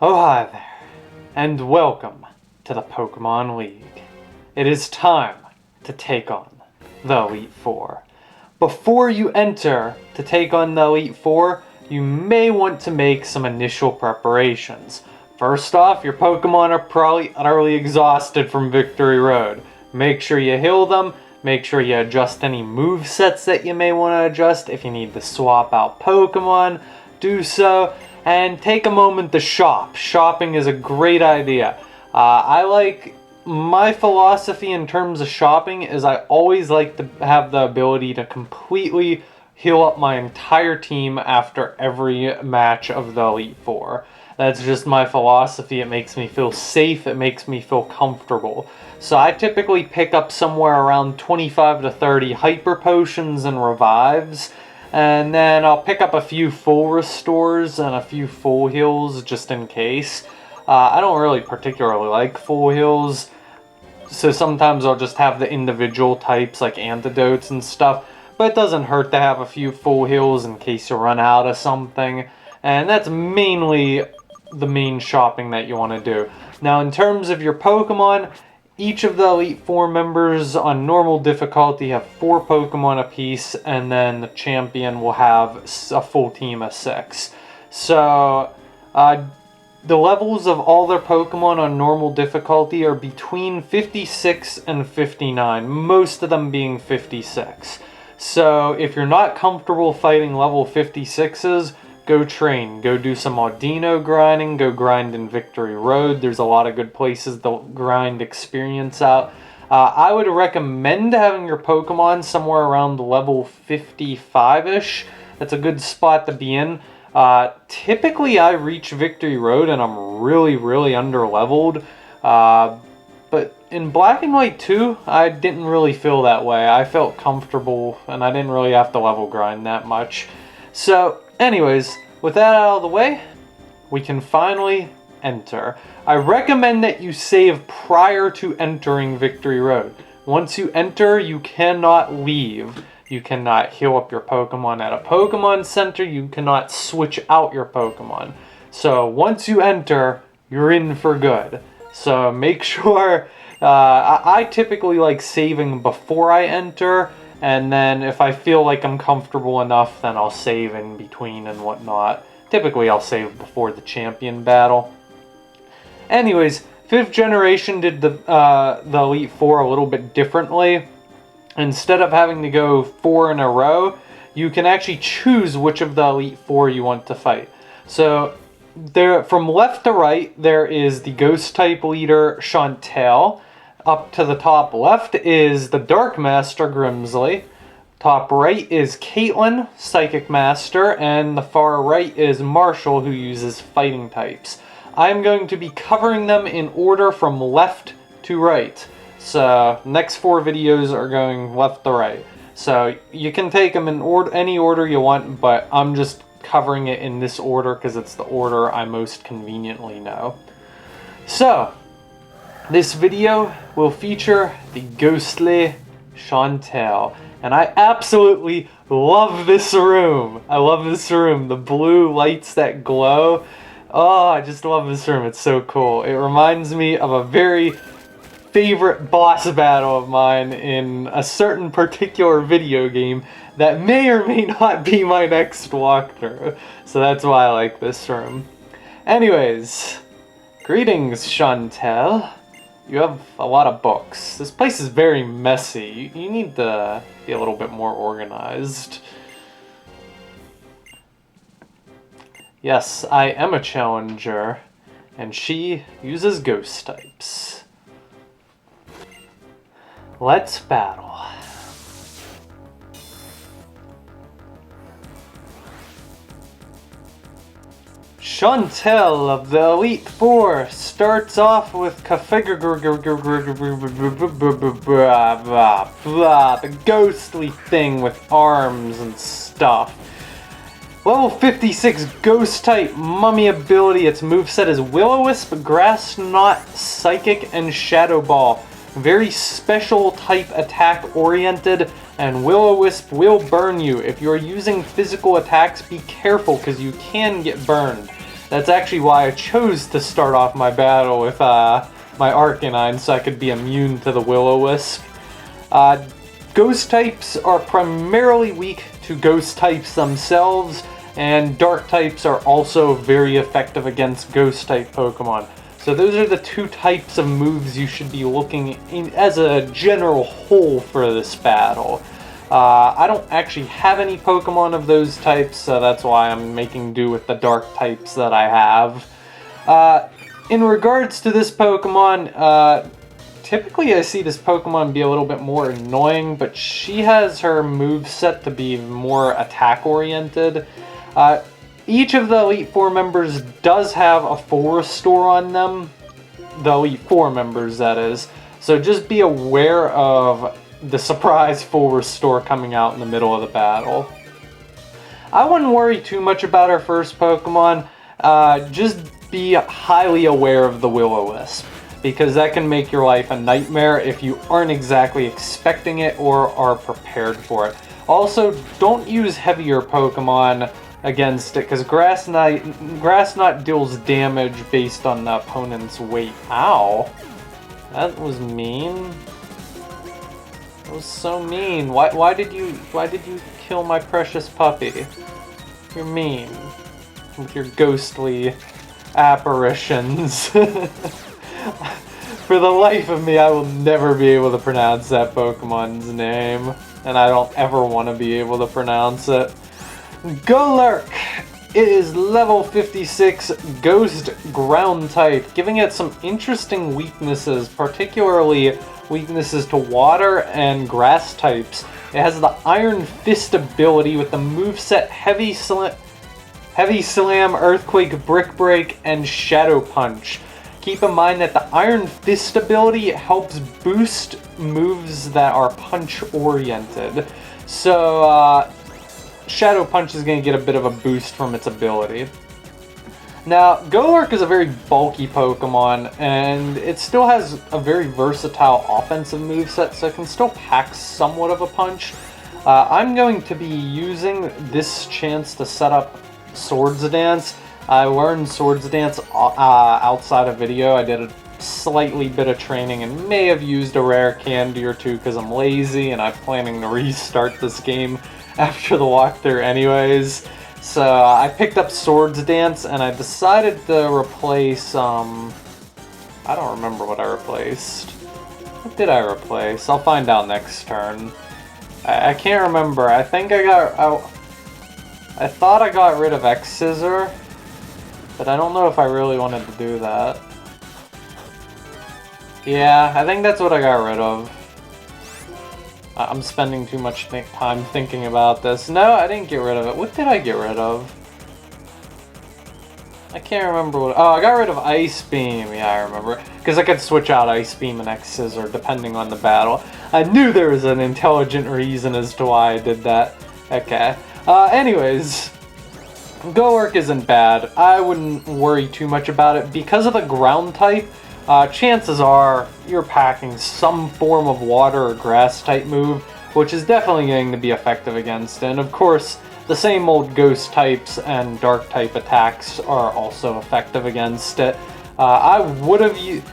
Oh hi there, and welcome to the Pokemon League. It is time to take on the Elite Four. Before you enter to take on the Elite Four, you may want to make some initial preparations. First off, your Pokemon are probably utterly exhausted from Victory Road. Make sure you heal them, make sure you adjust any movesets that you may want to adjust. If you need to swap out Pokemon, do so. And take a moment to shop. Shopping is a great idea. My philosophy in terms of shopping is I always like to have the ability to completely heal up my entire team after every match of the Elite Four. That's just my philosophy. It makes me feel safe. It makes me feel comfortable. So I typically pick up somewhere around 25 to 30 Hyper Potions and Revives. And then I'll pick up a few full restores and a few full heals just in case. I don't really particularly like full heals, so sometimes I'll just have the individual types like antidotes and stuff. But it doesn't hurt to have a few full heals in case you run out of something. And that's mainly the main shopping that you want to do. Now in terms of your Pokemon, each of the Elite Four members on normal difficulty have 4 Pokemon apiece, and then the champion will have a full team of 6. So, the levels of all their Pokemon on normal difficulty are between 56 and 59, most of them being 56. So, if you're not comfortable fighting level 56s, go train, go do some Audino grinding, go grind in Victory Road. There's a lot of good places to grind experience out. I would recommend having your Pokemon somewhere around level 55-ish. That's a good spot to be in. Typically I reach Victory Road and I'm really under-leveled. But in Black and White 2, I didn't really feel that way. I felt comfortable and I didn't really have to level grind that much. So, anyways, with that out of the way, we can finally enter. I recommend that you save prior to entering Victory Road. Once you enter, you cannot leave. You cannot heal up your Pokemon at a Pokemon Center. You cannot switch out your Pokemon. So once you enter, you're in for good. So make sure, I typically like saving before I enter. And then if I feel like I'm comfortable enough, then I'll save in between and whatnot. Typically I'll save before the champion battle. Anyways, 5th generation did the Elite Four a little bit differently. Instead of having to go 4 in a row, you can actually choose which of the Elite Four you want to fight. So there, from left to right, there is the Ghost type leader, Shauntal. Up to the top left is the Dark Master, Grimsley. Top right is Caitlyn, Psychic Master. And the far right is Marshall, who uses fighting types. I'm going to be covering them in order from left to right. So, next 4 videos are going left to right. So, you can take them in any order you want, but I'm just covering it in this order because it's the order I most conveniently know. So, this video will feature the ghostly Shauntal, and I absolutely love this room. I love this room. The blue lights that glow. Oh, I just love this room. It's so cool. It reminds me of a very favorite boss battle of mine in a certain particular video game that may or may not be my next walkthrough. So that's why I like this room. Anyways, greetings, Shauntal. You have a lot of books. This place is very messy. You need to be a little bit more organized. Yes, I am a challenger, and she uses ghost types. Let's battle. Shauntal of the Elite Four starts off with the ghostly thing with arms and stuff. Level 56 Ghost type Mummy ability. Its moveset is Will-O-Wisp, Grass Knot, Psychic, and Shadow Ball. Very special type attack oriented, and Will-O-Wisp will burn you. If you're using physical attacks, be careful because you can get burned. That's actually why I chose to start off my battle with my Arcanine, so I could be immune to the Will-O-Wisp. Ghost types are primarily weak to ghost types themselves, and dark types are also very effective against ghost type Pokemon. So those are the two types of moves you should be looking in as a general whole for this battle. I don't actually have any Pokemon of those types, so that's why I'm making do with the dark types that I have. In regards to this Pokemon, typically I see this Pokemon be a little bit more annoying, but she has her moveset to be more attack-oriented. Each of the Elite Four members does have a full restore on them. The Elite Four members, that is. So just be aware of the surprise full restore coming out in the middle of the battle. I wouldn't worry too much about our first Pokemon. Just be highly aware of the Will-O-Wisp, because that can make your life a nightmare if you aren't exactly expecting it or are prepared for it. Also, don't use heavier Pokemon against it, because Grass Knot deals damage based on the opponent's weight. Ow! That was mean. That was so mean. Why did you kill my precious puppy? You're mean. With your ghostly apparitions. For the life of me, I will never be able to pronounce that Pokemon's name. And I don't ever want to be able to pronounce it. Golurk! It is level 56 Ghost Ground type, giving it some interesting weaknesses, particularly weaknesses to water and grass types. It has the Iron Fist ability with the moveset Heavy Slam, Earthquake, Brick Break, and Shadow Punch. Keep in mind that the Iron Fist ability helps boost moves that are punch-oriented. So, Shadow Punch is going to get a bit of a boost from its ability. Now, Golurk is a very bulky Pokemon, and it still has a very versatile offensive moveset, so it can still pack somewhat of a punch. I'm going to be using this chance to set up Swords Dance. I learned Swords Dance outside of video. I did a slightly bit of training and may have used a rare candy or two because I'm lazy and I'm planning to restart this game after the walkthrough anyways. So I picked up Swords Dance and I decided to replace, I don't remember what I replaced. What did I replace? I'll find out next turn. I can't remember. I think I thought I got rid of X-Scissor, but I don't know if I really wanted to do that. Yeah, I think that's what I got rid of. I'm spending too much time thinking about this. No, I didn't get rid of it. What did I get rid of? I can't remember what... Oh, I got rid of Ice Beam. Yeah, I remember. Because I could switch out Ice Beam and X-Scissor depending on the battle. I knew there was an intelligent reason as to why I did that. Okay. Anyways, Golurk isn't bad. I wouldn't worry too much about it. Because of the ground type, chances are you're packing some form of water or grass type move, which is definitely going to be effective against it. And of course, the same old ghost types and dark type attacks are also effective against it. I would have used...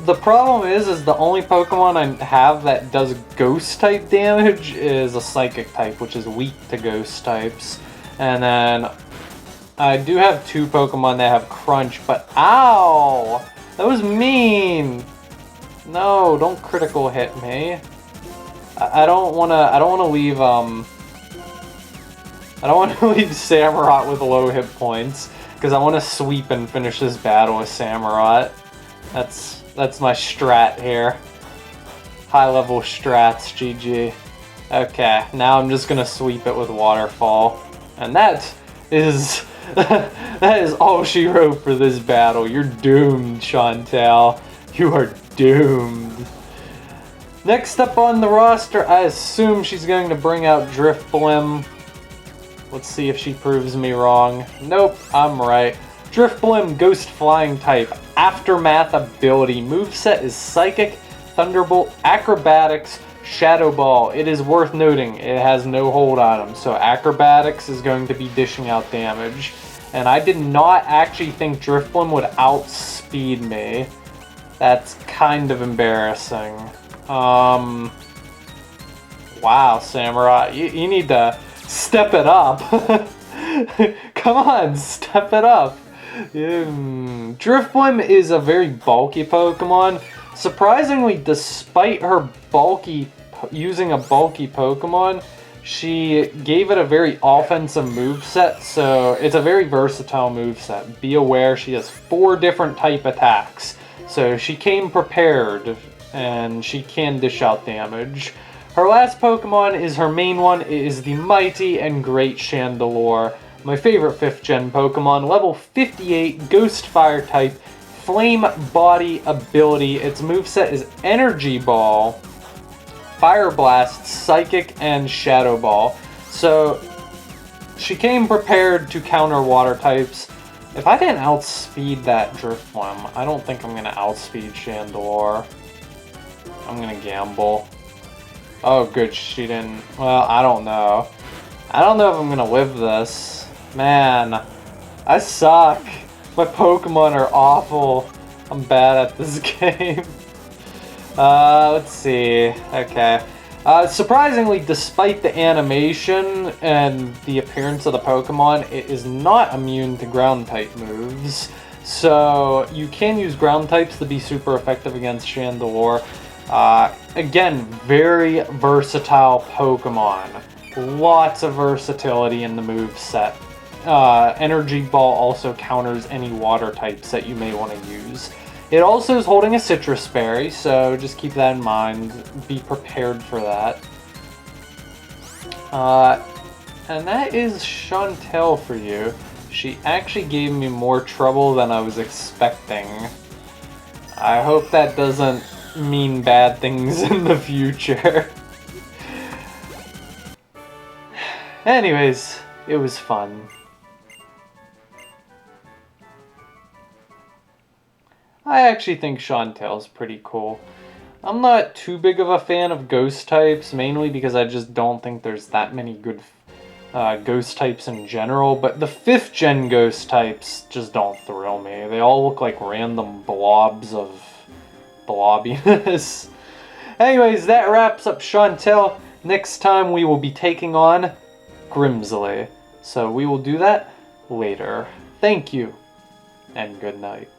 The problem is the only Pokemon I have that does ghost type damage is a psychic type, which is weak to ghost types. And then I do have two Pokemon that have crunch, but ow! That was mean! No, don't critical hit me. I don't wanna leave Samurott with low hit points, because I wanna sweep and finish this battle with Samurott. That's my strat here. High level strats, GG. Okay, now I'm just gonna sweep it with Waterfall. And that is that is all she wrote for this battle. You're doomed, Shauntal. You are doomed. Next up on the roster, I assume she's going to bring out Drifblim. Let's see if she proves me wrong. Nope, I'm right. Drifblim, Ghost Flying type. Aftermath ability. Moveset is Psychic, Thunderbolt, Acrobatics, Shadow Ball. It is worth noting, it has no hold item, so Acrobatics is going to be dishing out damage. And I did not actually think Drifblim would outspeed me. That's kind of embarrassing. Wow, Samurai, you need to step it up. Come on, step it up. Drifblim is a very bulky Pokemon. Surprisingly, despite her using a bulky Pokemon, she gave it a very offensive moveset, so it's a very versatile moveset. Be aware she has 4 different type attacks, so she came prepared, and she can dish out damage. Her last Pokemon is her main one. It is the mighty and great Chandelure, my favorite 5th gen Pokemon, level 58, Ghost Fire type, Flame Body ability. Its moveset is Energy Ball, Fire Blast, Psychic, and Shadow Ball. So she came prepared to counter water types. If I didn't outspeed that Drifblim, I don't think I'm going to outspeed Chandelure. I'm going to gamble. Oh, good, she didn't. Well, I don't know. I don't know if I'm going to live this. Man, I suck. My Pokemon are awful. I'm bad at this game. Let's see. Okay. Surprisingly, despite the animation and the appearance of the Pokemon, it is not immune to ground-type moves. So, you can use ground types to be super effective against Chandelure. Again, very versatile Pokemon. Lots of versatility in the moveset. Energy Ball also counters any water types that you may want to use. It also is holding a Citrus Berry, so just keep that in mind. Be prepared for that. And that is Shauntal for you. She actually gave me more trouble than I was expecting. I hope that doesn't mean bad things in the future. Anyways, it was fun. I actually think Shauntal's pretty cool. I'm not too big of a fan of ghost types, mainly because I just don't think there's that many good ghost types in general, but the 5th gen ghost types just don't thrill me. They all look like random blobs of blobbiness. Anyways, that wraps up Shauntal. Next time we will be taking on Grimsley. So we will do that later. Thank you, and good night.